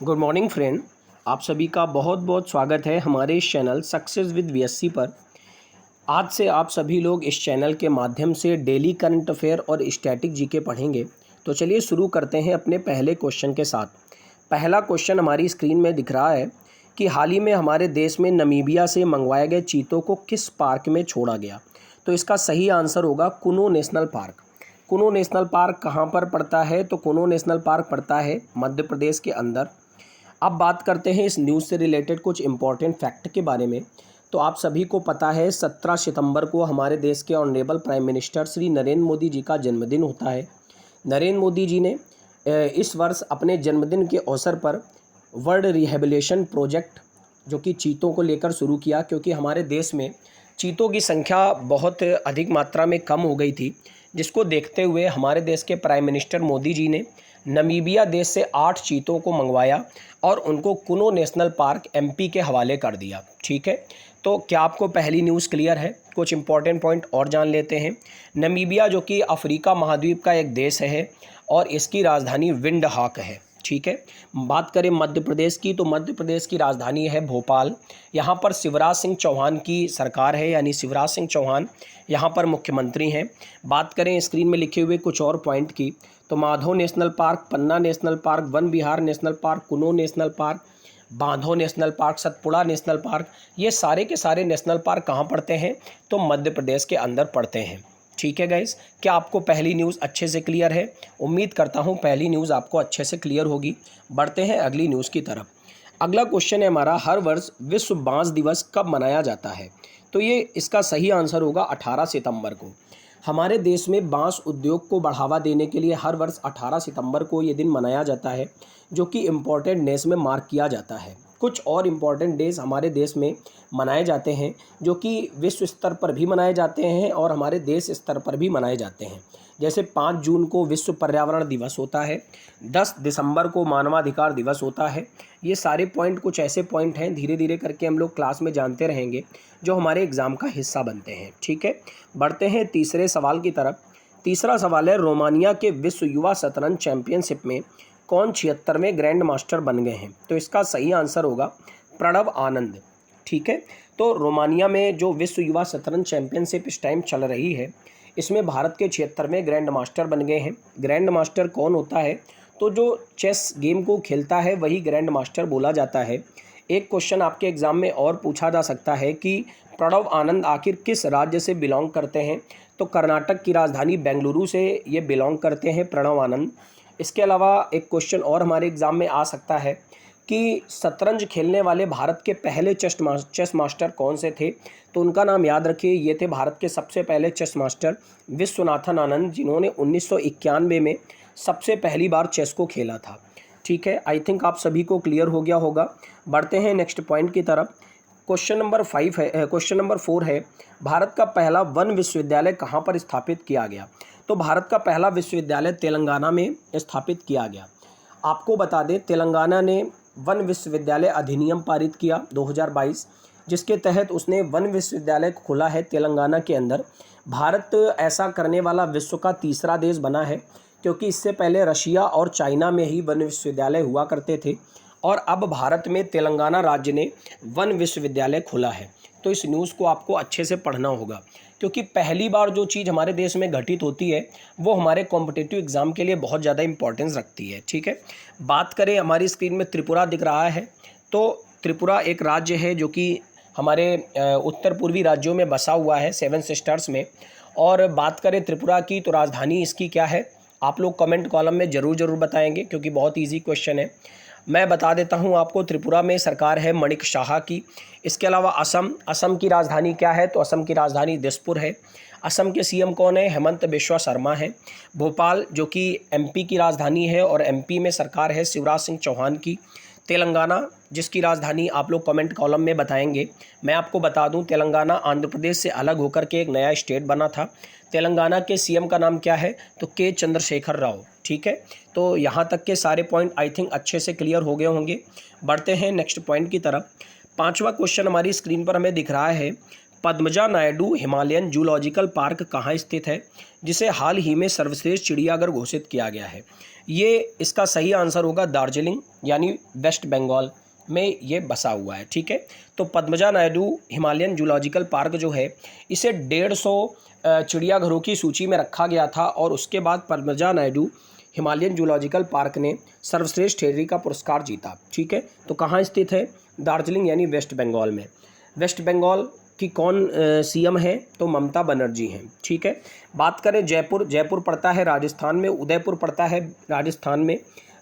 Good morning friend. आप सभी का बहुत बहुत स्वागत है हमारे इस चैनल सक्सेस विद वीएससी पर। आज से आप सभी लोग इस चैनल के माध्यम से डेली करंट अफेयर और स्टैटिक जीके पढ़ेंगे। तो चलिए शुरू करते हैं अपने पहले क्वेश्चन के साथ। पहला क्वेश्चन हमारी स्क्रीन में दिख रहा है कि हाल ही में हमारे देश में नमीबिया से मंगवाए गए चीतों को किस पार्क में छोड़ा गया। तो इसका सही आंसर होगा कुनो National Park. Kuno National park कहाँ पर पड़ता है? तो कुनो नेशनल पार्क पड़ता है मध्य प्रदेश के अंदर। अब बात करते हैं इस न्यूज़ से रिलेटेड कुछ इम्पॉर्टेंट फैक्ट के बारे में। तो आप सभी को पता है 17 सितंबर को हमारे देश के honourable prime minister Shri Narendra Modi ji का जन्मदिन होता है। नरेंद्र मोदी जी ने इस वर्ष अपने जन्मदिन के अवसर पर वर्ल्ड रिहेबिलिटेशन प्रोजेक्ट जो कि चीतों को लेकर शुरू किया, क्योंकि हमारे देश में चीतों की संख्या बहुत अधिक मात्रा में कम हो गई थी, जिसको देखते हुए हमारे देश के प्राइम मिनिस्टर मोदी जी ने नमीबिया देश से 8 चीतों को मंगवाया और उनको कुनो नेशनल पार्क एमपी के हवाले कर दिया। ठीक है, तो क्या आपको पहली न्यूज़ क्लियर है? कुछ इंपॉर्टेंट पॉइंट और जान लेते हैं। नमीबिया जो कि अफ्रीका महाद्वीप का एक देश है और इसकी राजधानी विंडहॉक है। ठीक है, बात करें मध्य प्रदेश की, तो मध्य प्रदेश की राजधानी है भोपाल। यहाँ पर शिवराज सिंह चौहान की सरकार है, यानी शिवराज सिंह चौहान यहाँ पर मुख्यमंत्री हैं। बात करें स्क्रीन में लिखे हुए कुछ और पॉइंट की, तो Madho National Park, Panna National Park, Van Vihar National Park, Kuno National Park, Bandho National Park, Satpura National Park, ये सारे के सारे नेशनल पार्क कहाँ पड़ते हैं? तो मध्य प्रदेश के अंदर पड़ते हैं। ठीक है गाइस, क्या आपको पहली न्यूज़ अच्छे से क्लियर है? उम्मीद करता हूँ पहली न्यूज़ आपको अच्छे से क्लियर होगी। बढ़ते हैं अगली न्यूज़ की तरफ। अगला क्वेश्चन है हमारा, हर वर्ष विश्व बांस दिवस कब मनाया जाता है? तो ये इसका सही आंसर होगा 18 सितंबर को। हमारे देश में बांस उद्योग को बढ़ावा देने के लिए हर वर्ष 18 सितंबर को ये दिन मनाया जाता है, जो कि इम्पोर्टेंट डेज में मार्क किया जाता है। कुछ और इम्पॉर्टेंट डेज हमारे देश में मनाए जाते हैं, जो कि विश्व स्तर पर भी मनाए जाते हैं और हमारे देश स्तर पर भी मनाए जाते हैं। जैसे 5 जून को विश्व पर्यावरण दिवस होता है, 10 दिसंबर को मानवाधिकार दिवस होता है। ये सारे पॉइंट कुछ ऐसे पॉइंट हैं, धीरे धीरे करके हम लोग क्लास में जानते रहेंगे, जो हमारे एग्ज़ाम का हिस्सा बनते हैं। ठीक है, बढ़ते हैं तीसरे सवाल की तरफ। तीसरा सवाल है, रोमानिया के विश्व युवा शतरंज चैंपियनशिप में कौन 76वें ग्रैंड मास्टर बन गए हैं? तो इसका सही आंसर होगा प्रणव आनंद। ठीक है, तो रोमानिया में जो विश्व युवा शतरंज चैंपियनशिप इस टाइम चल रही है, इसमें भारत के 76वें ग्रैंड मास्टर बन गए हैं। ग्रैंड मास्टर कौन होता है? तो जो चेस गेम को खेलता है वही ग्रैंड मास्टर बोला जाता है। एक क्वेश्चन आपके एग्ज़ाम में और पूछा जा सकता है कि प्रणव आनंद आखिर किस राज्य से बिलोंग करते हैं? तो कर्नाटक की राजधानी बेंगलुरु से ये बिलोंग करते हैं प्रणव आनंद। इसके अलावा एक क्वेश्चन और हमारे एग्ज़ाम में आ सकता है कि शतरंज खेलने वाले भारत के पहले चेस मास्टर कौन से थे? तो उनका नाम याद रखिए, ये थे भारत के सबसे पहले चेस मास्टर विश्वनाथन आनंद, जिन्होंने 1991 में सबसे पहली बार चेस को खेला था। ठीक है, आई थिंक आप सभी को क्लियर हो गया होगा। बढ़ते हैं नेक्स्ट पॉइंट की तरफ। क्वेश्चन नंबर 4 है, भारत का पहला वन विश्वविद्यालय कहाँ पर स्थापित किया गया? तो भारत का पहला विश्वविद्यालय तेलंगाना में स्थापित किया गया। आपको बता दें, तेलंगाना ने वन विश्वविद्यालय अधिनियम पारित किया 2022, जिसके तहत उसने वन विश्वविद्यालय खोला है तेलंगाना के अंदर। भारत ऐसा करने वाला विश्व का तीसरा देश बना है, क्योंकि इससे पहले रशिया और चाइना में ही वन विश्वविद्यालय हुआ करते थे और अब भारत में तेलंगाना राज्य ने वन विश्वविद्यालय खोला है। तो इस न्यूज़ को आपको अच्छे से पढ़ना होगा, क्योंकि पहली बार जो चीज़ हमारे देश में घटित होती है वो हमारे कॉम्पिटिटिव एग्ज़ाम के लिए बहुत ज़्यादा इंपॉर्टेंस रखती है। ठीक है, बात करें, हमारी स्क्रीन में त्रिपुरा दिख रहा है। तो त्रिपुरा एक राज्य है जो कि हमारे उत्तर पूर्वी राज्यों में बसा हुआ है, 7 सिस्टर्स में। और बात करें त्रिपुरा की, तो राजधानी इसकी क्या है? आप लोग कमेंट कॉलम में ज़रूर बताएंगे, क्योंकि बहुत ईजी क्वेश्चन है। मैं बता देता हूं आपको, त्रिपुरा में सरकार है मणिक शाह की। इसके अलावा असम की राजधानी क्या है? तो असम की राजधानी दिसपुर है। असम के सीएम कौन है? हेमंत बिश्वा शर्मा है। भोपाल जो कि एमपी की राजधानी है और एमपी में सरकार है शिवराज सिंह चौहान की। तेलंगाना, जिसकी राजधानी आप लोग कमेंट कॉलम में बताएंगे। मैं आपको बता दूं, तेलंगाना आंध्र प्रदेश से अलग होकर के एक नया स्टेट बना था। तेलंगाना के सीएम का नाम क्या है? तो के चंद्रशेखर राव। ठीक है, तो यहाँ तक के सारे पॉइंट आई थिंक अच्छे से क्लियर हो गए होंगे। बढ़ते हैं नेक्स्ट पॉइंट की तरफ। 5वां क्वेश्चन हमारी स्क्रीन पर हमें दिख रहा है, Padmaja Naidu Himalayan zoological park कहाँ स्थित है, जिसे हाल ही में सर्वश्रेष्ठ चिड़ियाघर घोषित किया गया है? ये इसका सही आंसर होगा दार्जिलिंग यानी वेस्ट बंगाल में ये बसा हुआ है। ठीक है, तो Padmaja Naidu Himalayan zoological park जो है इसे 150 चिड़ियाघरों की सूची में रखा गया था और उसके बाद Padmaja Naidu Himalayan zoological park ने सर्वश्रेष्ठ हेनरी का पुरस्कार जीता। ठीक है, तो कहाँ स्थित है? दार्जिलिंग यानी वेस्ट बंगाल में। वेस्ट बंगाल की कौन सीएम है? तो ममता बनर्जी हैं। ठीक है, बात करें जयपुर, जयपुर पड़ता है राजस्थान में, उदयपुर पड़ता है राजस्थान में।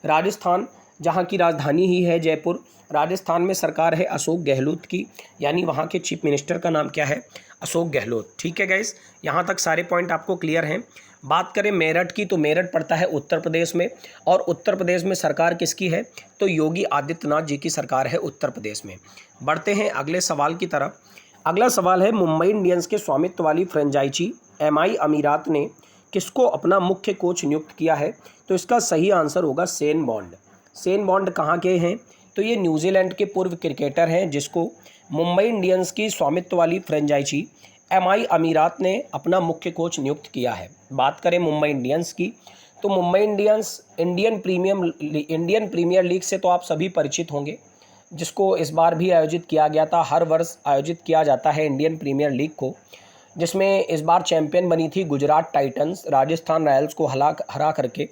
राजस्थान जहाँ की राजधानी ही है जयपुर। राजस्थान में सरकार है अशोक गहलोत की, यानी वहाँ के चीफ मिनिस्टर का नाम क्या है? अशोक गहलोत। ठीक है गाइस, यहाँ तक सारे पॉइंट आपको क्लियर हैं। बात करें मेरठ की, तो मेरठ पड़ता है उत्तर प्रदेश में, और उत्तर प्रदेश में सरकार किसकी है? तो योगी आदित्यनाथ जी की सरकार है उत्तर प्रदेश में। बढ़ते हैं अगले सवाल की तरफ। अगला सवाल है, मुंबई इंडियंस के स्वामित्व वाली फ्रेंचाइजी एमआई अमीरात ने किसको अपना मुख्य कोच नियुक्त किया है? तो इसका सही आंसर होगा शेन बॉन्ड। शेन बॉन्ड कहाँ के हैं? तो ये न्यूजीलैंड के पूर्व क्रिकेटर हैं जिसको मुंबई इंडियंस की स्वामित्व वाली फ्रेंचाइजी एमआई अमीरात ने अपना मुख्य कोच नियुक्त किया है। बात करें मुंबई इंडियंस की, तो Mumbai Indians Indian premier league से तो आप सभी परिचित होंगे, जिसको इस बार भी आयोजित किया गया था। हर वर्ष आयोजित किया जाता है इंडियन प्रीमियर लीग को, जिसमें इस बार चैंपियन बनी थी गुजरात टाइटंस राजस्थान रॉयल्स को हरा करके।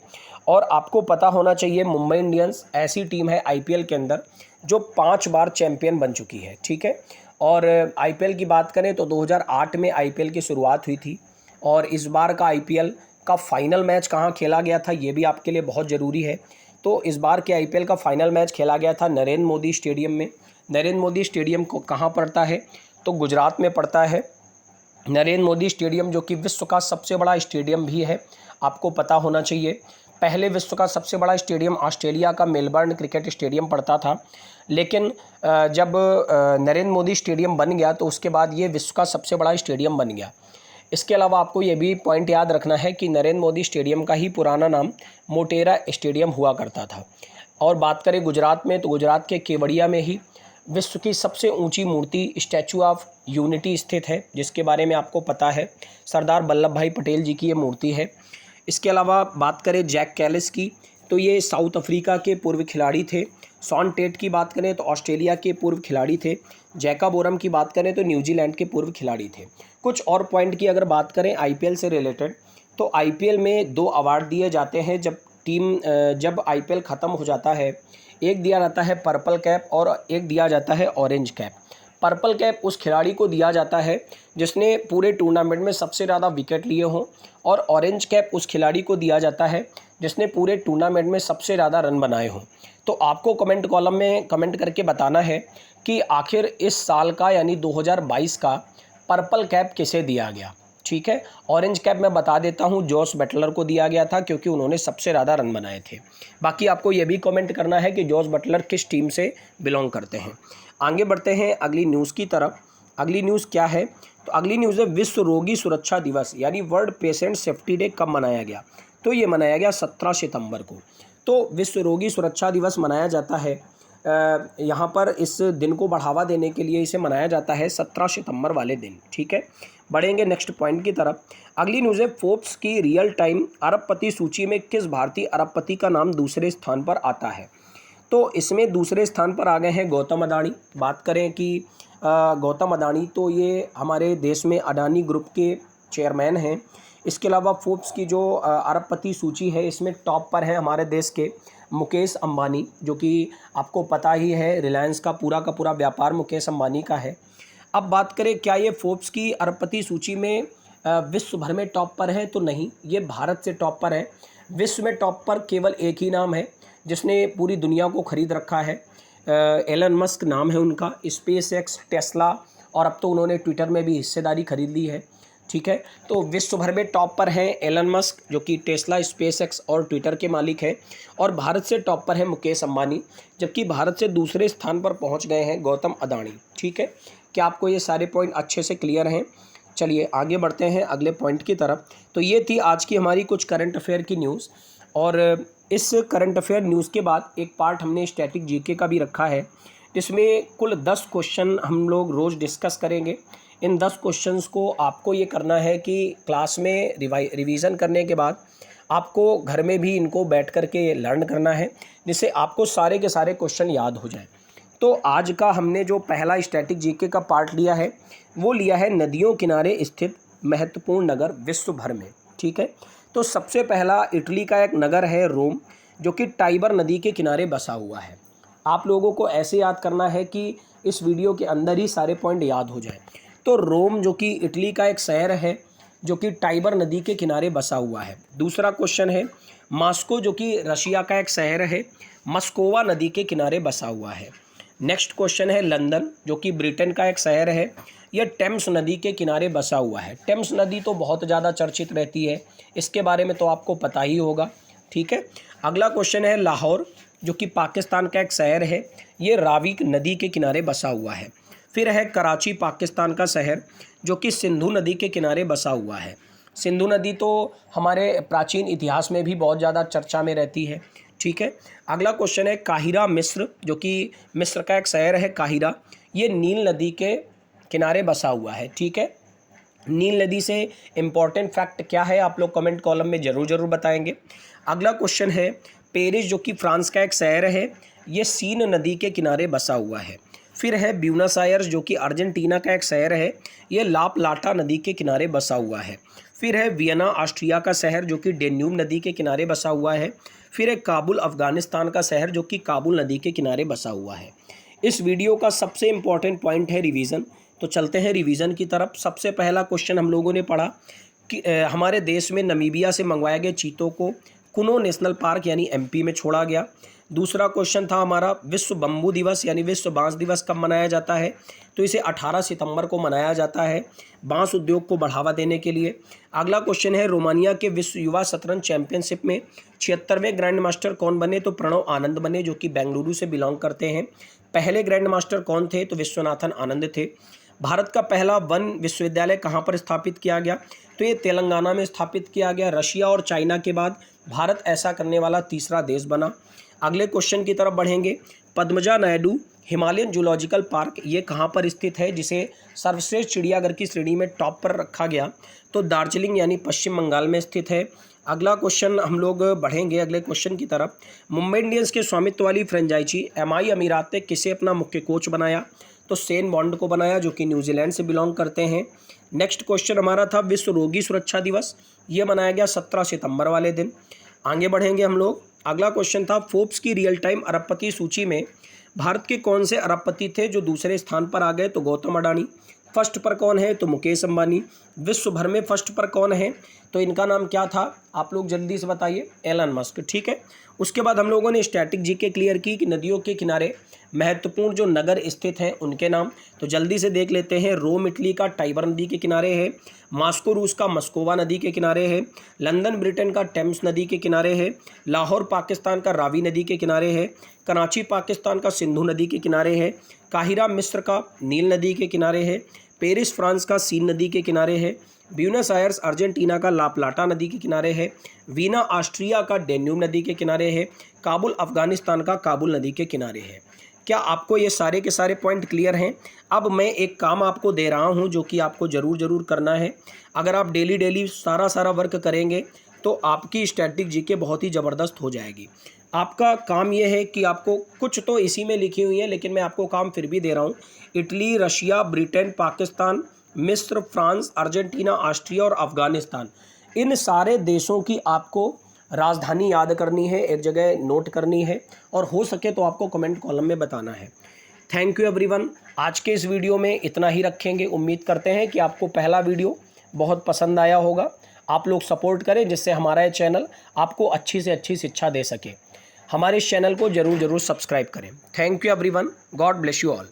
और आपको पता होना चाहिए मुंबई इंडियंस ऐसी टीम है आईपीएल के अंदर जो 5 बार चैंपियन बन चुकी है। ठीक है, और आईपीएल की बात करें तो 2008 में आईपीएल की शुरुआत हुई थी, और इस बार का आईपीएल का फाइनल मैच कहाँ खेला गया था ये भी आपके लिए बहुत ज़रूरी है। तो इस बार के आईपीएल का फाइनल मैच खेला गया था नरेंद्र मोदी स्टेडियम में। नरेंद्र मोदी स्टेडियम को कहाँ पड़ता है? तो गुजरात में पड़ता है नरेंद्र मोदी स्टेडियम, जो कि विश्व का सबसे बड़ा स्टेडियम भी है, आपको पता होना चाहिए। पहले विश्व का सबसे बड़ा स्टेडियम ऑस्ट्रेलिया का मेलबर्न क्रिकेट स्टेडियम पड़ता था, लेकिन जब नरेंद्र मोदी स्टेडियम बन गया तो उसके बाद ये विश्व का सबसे बड़ा स्टेडियम बन गया। इसके अलावा आपको ये भी पॉइंट याद रखना है कि नरेंद्र मोदी स्टेडियम का ही पुराना नाम मोटेरा स्टेडियम हुआ करता था। और बात करें गुजरात में, तो गुजरात के केवड़िया में ही विश्व की सबसे ऊंची मूर्ति स्टैचू ऑफ यूनिटी स्थित है, जिसके बारे में आपको पता है, सरदार वल्लभ भाई पटेल जी की ये मूर्ति है। इसके अलावा बात करें जैक कैलिस की, तो ये साउथ अफ्रीका के पूर्व खिलाड़ी थे। शॉन टेट की बात करें तो ऑस्ट्रेलिया के पूर्व खिलाड़ी थे। जैकब ओरम की बात करें तो न्यूजीलैंड के पूर्व खिलाड़ी थे। कुछ और पॉइंट की अगर बात करें आईपीएल से रिलेटेड, तो आईपीएल में 2 अवार्ड दिए जाते हैं जब आईपीएल ख़त्म हो जाता है। एक दिया जाता है पर्पल कैप और एक दिया जाता है ऑरेंज कैप। पर्पल कैप उस खिलाड़ी को दिया जाता है जिसने पूरे टूर्नामेंट में सबसे ज़्यादा विकेट लिए हों, और ऑरेंज कैप उस खिलाड़ी को दिया जाता है जिसने पूरे टूर्नामेंट में सबसे ज़्यादा रन बनाए हों। तो आपको कमेंट कॉलम में कमेंट करके बताना है कि आखिर इस साल का यानी 2022 का पर्पल कैप किसे दिया गया। ठीक है, ऑरेंज कैप मैं बता देता हूं, जॉस बटलर को दिया गया था क्योंकि उन्होंने सबसे ज़्यादा रन बनाए थे। बाकी आपको ये भी कमेंट करना है कि जॉस बटलर किस टीम से बिलोंग करते हैं। आगे बढ़ते हैं अगली न्यूज़ की तरफ। अगली न्यूज़ क्या है? तो अगली न्यूज़ है विश्व रोगी सुरक्षा दिवस यानी वर्ल्ड पेशेंट सेफ्टी डे कब मनाया गया? तो ये मनाया गया 17 सितंबर को। तो विश्व रोगी सुरक्षा दिवस मनाया जाता है, यहाँ पर इस दिन को बढ़ावा देने के लिए इसे मनाया जाता है 17 सितंबर वाले दिन। ठीक है, बढ़ेंगे नेक्स्ट पॉइंट की तरफ। अगली न्यूज़ है फोर्ब्स की रियल टाइम अरबपति सूची में किस भारतीय अरबपति का नाम दूसरे स्थान पर आता है? तो इसमें दूसरे स्थान पर आ गए हैं गौतम अडानी। बात करें कि गौतम अडानी तो ये हमारे देश में अडानी ग्रुप के चेयरमैन हैं। इसके अलावा फोर्ब्स की जो अरबपति सूची है इसमें टॉप पर है हमारे देश के मुकेश अंबानी, जो कि आपको पता ही है रिलायंस का पूरा व्यापार मुकेश अंबानी का है। अब बात करें क्या ये फोर्ब्स की अरबपति सूची में विश्व भर में टॉप पर है? तो नहीं, ये भारत से टॉप पर है। विश्व में टॉप पर केवल एक ही नाम है जिसने पूरी दुनिया को खरीद रखा है, एलन मस्क नाम है उनका। स्पेस एक्स, टेस्ला और अब तो उन्होंने ट्विटर में भी हिस्सेदारी खरीद ली है। ठीक है, तो विश्व भर में टॉप पर हैं एलन मस्क जो कि टेस्ला, स्पेस एक्स और ट्विटर के मालिक हैं, और भारत से टॉप पर है मुकेश अंबानी, जबकि भारत से दूसरे स्थान पर पहुंच गए हैं गौतम अडानी। ठीक है, क्या आपको ये सारे पॉइंट अच्छे से क्लियर हैं? चलिए आगे बढ़ते हैं अगले पॉइंट की तरफ। तो ये थी आज की हमारी कुछ करंट अफेयर की न्यूज़, और इस करंट अफेयर न्यूज़ के बाद एक पार्ट हमने स्टैटिक जीके का भी रखा है, जिसमें कुल 10 क्वेश्चन हम लोग रोज़ डिस्कस करेंगे। इन 10 क्वेश्चंस को आपको ये करना है कि क्लास में रिवीजन करने के बाद आपको घर में भी इनको बैठ कर के लर्न करना है, जिससे आपको सारे के सारे क्वेश्चन याद हो जाएं। तो आज का हमने जो पहला स्टैटिक जीके का पार्ट लिया है वो लिया है नदियों किनारे स्थित महत्वपूर्ण नगर विश्व भर में। ठीक है, तो सबसे पहला इटली का एक नगर है रोम, जो कि टाइबर नदी के किनारे बसा हुआ है। आप लोगों को ऐसे याद करना है कि इस वीडियो के अंदर ही सारे पॉइंट याद हो जाएं। तो रोम जो कि इटली का एक शहर है जो कि टाइबर नदी के किनारे बसा हुआ है। दूसरा क्वेश्चन है मॉस्को, जो कि रशिया का एक शहर है, मस्कोवा नदी के किनारे बसा हुआ है। नेक्स्ट क्वेश्चन है लंदन, जो कि ब्रिटेन का एक शहर है, यह टेम्स नदी के किनारे बसा हुआ है। टेम्स नदी तो बहुत ज़्यादा चर्चित रहती है, इसके बारे में तो आपको पता ही होगा। ठीक है, अगला क्वेश्चन है लाहौर, जो कि पाकिस्तान का एक शहर है, ये रावी नदी के किनारे बसा हुआ है। फिर है कराची, पाकिस्तान का शहर, जो कि सिंधु नदी के किनारे बसा हुआ है। सिंधु नदी तो हमारे प्राचीन इतिहास में भी बहुत ज़्यादा चर्चा में रहती है। ठीक है, अगला क्वेश्चन है काहिरा, मिस्र, जो कि मिस्र का एक शहर है काहिरा, ये नील नदी के किनारे बसा हुआ है। ठीक है, नील नदी से इम्पॉर्टेंट फैक्ट क्या है आप लोग कमेंट कॉलम में ज़रूर बताएंगे। अगला क्वेश्चन है पेरिस, जो कि फ्रांस का एक शहर है, ये सीन नदी के किनारे बसा हुआ है। फिर है ब्यूनस आयर्स, जो कि अर्जेंटीना का एक शहर है, ये ला प्लाटा नदी के किनारे बसा हुआ है। फिर है वियना, ऑस्ट्रिया का शहर, जो कि डेन्यूब नदी के किनारे बसा हुआ है। फिर है काबुल, अफगानिस्तान का शहर, जो कि काबुल नदी के किनारे बसा हुआ है। इस वीडियो का सबसे इम्पॉर्टेंट पॉइंट है रिवीजन। तो चलते हैं रिवीजन की तरफ। सबसे पहला क्वेश्चन हम लोगों ने पढ़ा कि हमारे देश में नमीबिया से मंगवाए गए चीतों को कुनो नेशनल पार्क यानी एमपी में छोड़ा गया। दूसरा क्वेश्चन था हमारा विश्व बम्बू दिवस यानी विश्व बांस दिवस कब मनाया जाता है, तो इसे 18 सितंबर को मनाया जाता है बांस उद्योग को बढ़ावा देने के लिए। अगला क्वेश्चन है रोमानिया के विश्व युवा शतरंज चैंपियनशिप में 76वें ग्रैंड मास्टर कौन बने, तो प्रणव आनंद बने, जो कि बेंगलुरु से बिलोंग करते हैं। पहले ग्रैंड मास्टर कौन थे, तो विश्वनाथन आनंद थे। भारत का पहला वन विश्वविद्यालय कहाँ पर स्थापित किया गया, तो ये तेलंगाना में स्थापित किया गया। रशिया और चाइना के बाद भारत ऐसा करने वाला तीसरा देश बना। अगले क्वेश्चन की तरफ बढ़ेंगे। Padmaja Naidu Himalayan zoological park ये कहाँ पर स्थित है, जिसे सर्वश्रेष्ठ चिड़ियाघर की श्रेणी में टॉप पर रखा गया, तो दार्जिलिंग यानी पश्चिम बंगाल में स्थित है। अगला क्वेश्चन हम लोग बढ़ेंगे अगले क्वेश्चन की तरफ। मुंबई इंडियंस के स्वामित्व वाली फ्रेंचाइजी एमआई अमीरात ने किसे अपना मुख्य कोच बनाया, तो शेन बॉन्ड को बनाया, जो कि न्यूजीलैंड से बिलोंग करते हैं। नेक्स्ट क्वेश्चन हमारा था विश्व रोगी सुरक्षा दिवस, ये मनाया गया 17 सितंबर वाले दिन। आगे बढ़ेंगे हम लोग। अगला क्वेश्चन था फोर्ब्स की रियल टाइम अरबपति सूची में भारत के कौन से अरबपति थे जो दूसरे स्थान पर आ गए, तो गौतम अडानी। फर्स्ट पर कौन है, तो मुकेश अंबानी। विश्व भर में फर्स्ट पर कौन है, तो इनका नाम क्या था, आप लोग जल्दी से बताइए, एलन मस्क। ठीक है, उसके बाद हम लोगों ने स्टैटिक जीके क्लियर की कि नदियों के किनारे महत्वपूर्ण जो नगर स्थित हैं उनके नाम, तो जल्दी से देख लेते हैं। रोम इटली का टाइबर नदी के किनारे है, मॉस्को रूस का मस्कोवा नदी के किनारे है, लंदन ब्रिटेन का टेम्स नदी के किनारे है, लाहौर पाकिस्तान का रावी नदी के किनारे है, कराची पाकिस्तान का सिंधु नदी के किनारे है, काहिरा मिस्र का नील नदी के किनारे है, पेरिस फ्रांस का सीन नदी के किनारे है, ब्यूनस आयर्स अर्जेंटीना का ला प्लाटा नदी के किनारे है, वीना ऑस्ट्रिया का डेन्यूब नदी के किनारे है, काबुल अफगानिस्तान का काबुल नदी के किनारे है। क्या आपको ये सारे के सारे पॉइंट क्लियर हैं? अब मैं एक काम आपको दे रहा हूं जो कि आपको ज़रूर करना है। अगर आप डेली सारा वर्क करेंगे तो आपकी स्टैटिक जीके बहुत ही ज़बरदस्त हो जाएगी। आपका काम ये है कि आपको कुछ तो इसी में लिखी हुई है, लेकिन मैं आपको काम फिर भी दे रहा हूँ। इटली, रशिया, ब्रिटेन, पाकिस्तान, मिस्र, फ्रांस, अर्जेंटीना, ऑस्ट्रिया और अफगानिस्तान, इन सारे देशों की आपको राजधानी याद करनी है, एक जगह नोट करनी है, और हो सके तो आपको कमेंट कॉलम में बताना है। Thank you everyone. आज के इस वीडियो में इतना ही रखेंगे। उम्मीद करते हैं कि आपको पहला वीडियो बहुत पसंद आया होगा। आप लोग सपोर्ट करें जिससे हमारा ये चैनल आपको अच्छी से अच्छी शिक्षा दे सके। हमारे इस चैनल को ज़रूर सब्सक्राइब करें। Thank you everyone. God bless you all.